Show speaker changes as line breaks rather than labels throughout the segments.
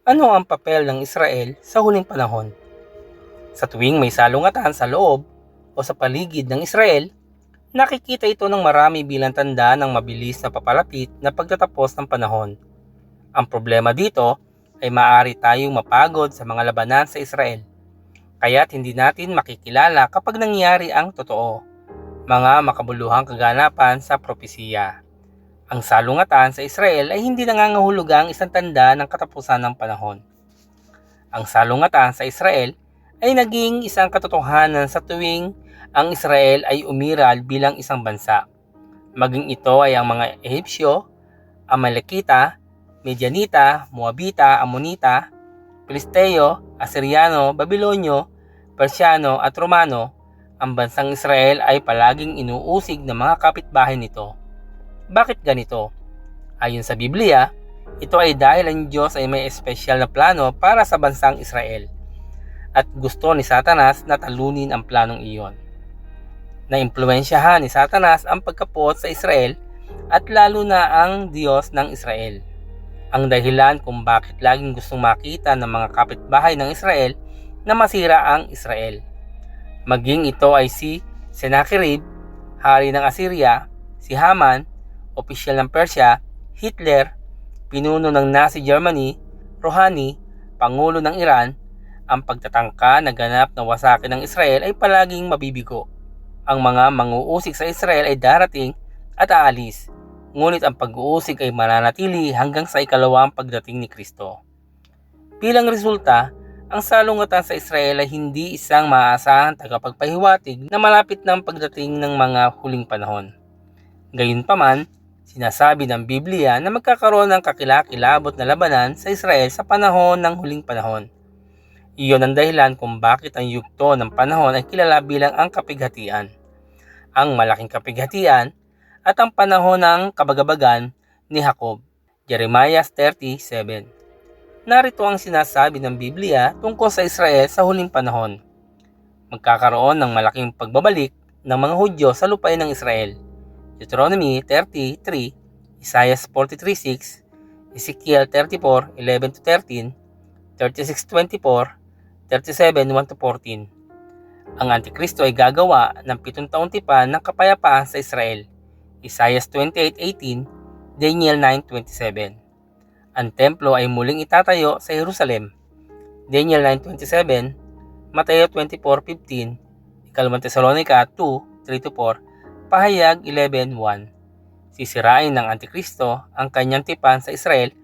Ano ang papel ng Israel sa huling panahon? Sa tuwing may salungatan sa loob o sa paligid ng Israel, nakikita ito ng marami bilang tanda ng mabilis na papalapit na pagtatapos ng panahon. Ang problema dito ay maaari tayong mapagod sa mga labanan sa Israel, kaya't hindi natin makikilala kapag nangyari ang totoo, mga makabuluhang kaganapan sa propesiya. Ang salungatan sa Israel ay hindi nangangahulugang isang tanda ng katapusan ng panahon. Ang salungatan sa Israel ay naging isang katotohanan sa tuwing ang Israel ay umiral bilang isang bansa. Maging ito ay ang mga Ehipsyo, Amalekita, Medianita, Moabita, Amonita, Filisteo, Asyriano, Babilonyo, Persiano at Romano, ang bansang Israel ay palaging inuusig ng mga kapitbahay nito. Bakit ganito? Ayon sa Biblia, ito ay dahil ang Diyos ay may espesyal na plano para sa bansang Israel at gusto ni Satanas na talunin ang planong iyon. Naimpluwensyahan ni Satanas ang pagkapot sa Israel at lalo na ang Diyos ng Israel. Ang dahilan kung bakit laging gustong makita ng mga kapitbahay ng Israel na masira ang Israel. Maging ito ay si Sennacherib, hari ng Assyria, si Haman, opisyal ng Persia, Hitler, pinuno ng Nazi Germany, Rouhani, pangulo ng Iran, ang pagtatangka na ganap na wasakin ng Israel ay palaging mabibigo. Ang mga manguusig sa Israel ay darating at aalis, ngunit ang pag-uusig ay mananatili hanggang sa ikalawang pagdating ni Kristo. Bilang resulta, ang salungatan sa Israel ay hindi isang maaasahan tagapagpahiwatig na malapit ng pagdating ng mga huling panahon. Gayunpaman, sinasabi ng Biblia na magkakaroon ng kakilakilabot na labanan sa Israel sa panahon ng huling panahon. Iyon ang dahilan kung bakit ang yugto ng panahon ay kilala bilang ang kapighatian, ang malaking kapighatian at ang panahon ng kabagabagan ni Jacob. Jeremiah 30:7. Narito ang sinasabi ng Biblia tungkol sa Israel sa huling panahon. Magkakaroon ng malaking pagbabalik ng mga Hudyo sa lupain ng Israel. Deuteronomy 30:3, Isaiah 43:6, Ezekiel 34:11-13, 36:24, 37:1-14. Ang Antikristo ay gagawa ng 7 taong tipan ng kapayapaan sa Israel. Isaiah 28:18, Daniel 9:27. Ang templo ay muling itatayo sa Jerusalem. Daniel 9:27, Mateo 24:15, 2 Thessalonica 2:3-4, Pahayag 11:1. Sisirain ng Antikristo ang kanyang tipan sa Israel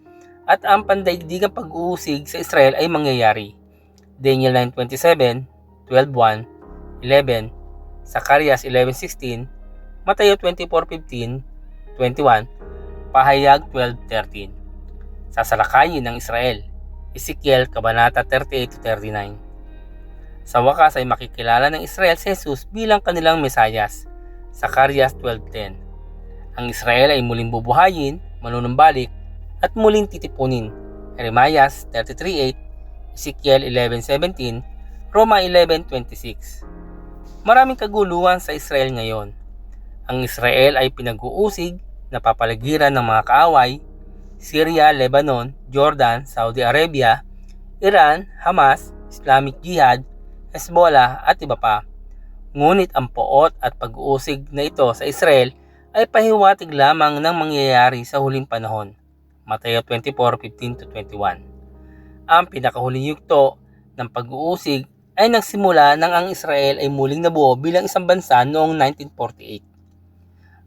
at ang pandaigdigang pag-uusig sa Israel ay mangyayari. Daniel 9:27, 12:1, 11, Zacarias 11:16, Mateo 24:15, 21, Pahayag 12:13. Sasalakayin ng Israel. Ezekiel Kabanata 38-39. Sa wakas ay makikilala ng Israel si Jesus bilang kanilang Mesayas. Zacarias 12:10. Ang Israel ay muling bubuhayin, manunumbalik, at muling titipunin. Jeremiah 33:8, Ezekiel 11:17, Roma 11:26. Maraming kaguluhan sa Israel ngayon. Ang Israel ay pinag-uusig na papaligiran ng mga kaaway, Syria, Lebanon, Jordan, Saudi Arabia, Iran, Hamas, Islamic Jihad, Hezbollah at iba pa. Ngunit ang poot at pag-uusig na ito sa Israel ay pahiwatig lamang ng mangyayari sa huling panahon. Mateo 24:15-21. Ang pinakahuling yugto ng pag-uusig ay nagsimula nang ang Israel ay muling nabuo bilang isang bansa noong 1948.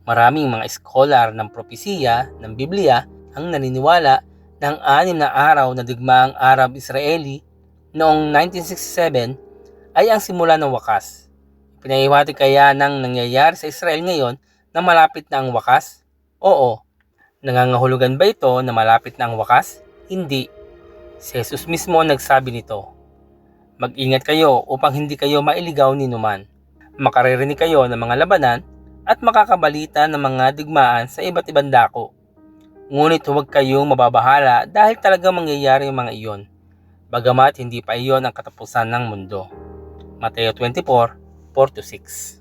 Maraming mga scholar ng propesiya ng Biblia ang naniniwala na ang 6 na araw na digmaang Arab-Israeli noong 1967 ay ang simula ng wakas. Pinahiwatig kaya ng nangyayari sa Israel ngayon na malapit na ang wakas? Oo. Nangangahulugan ba ito na malapit na ang wakas? Hindi. Si Jesus mismo ang nagsabi nito. Mag-ingat kayo upang hindi kayo mailigaw ni numan. Makaririnig kayo ng mga labanan at makakabalita ng mga digmaan sa iba't ibang dako. Ngunit huwag kayong mababahala dahil talagang mangyayari ang mga iyon, bagamat hindi pa iyon ang katapusan ng mundo. Mateo 24:4-6.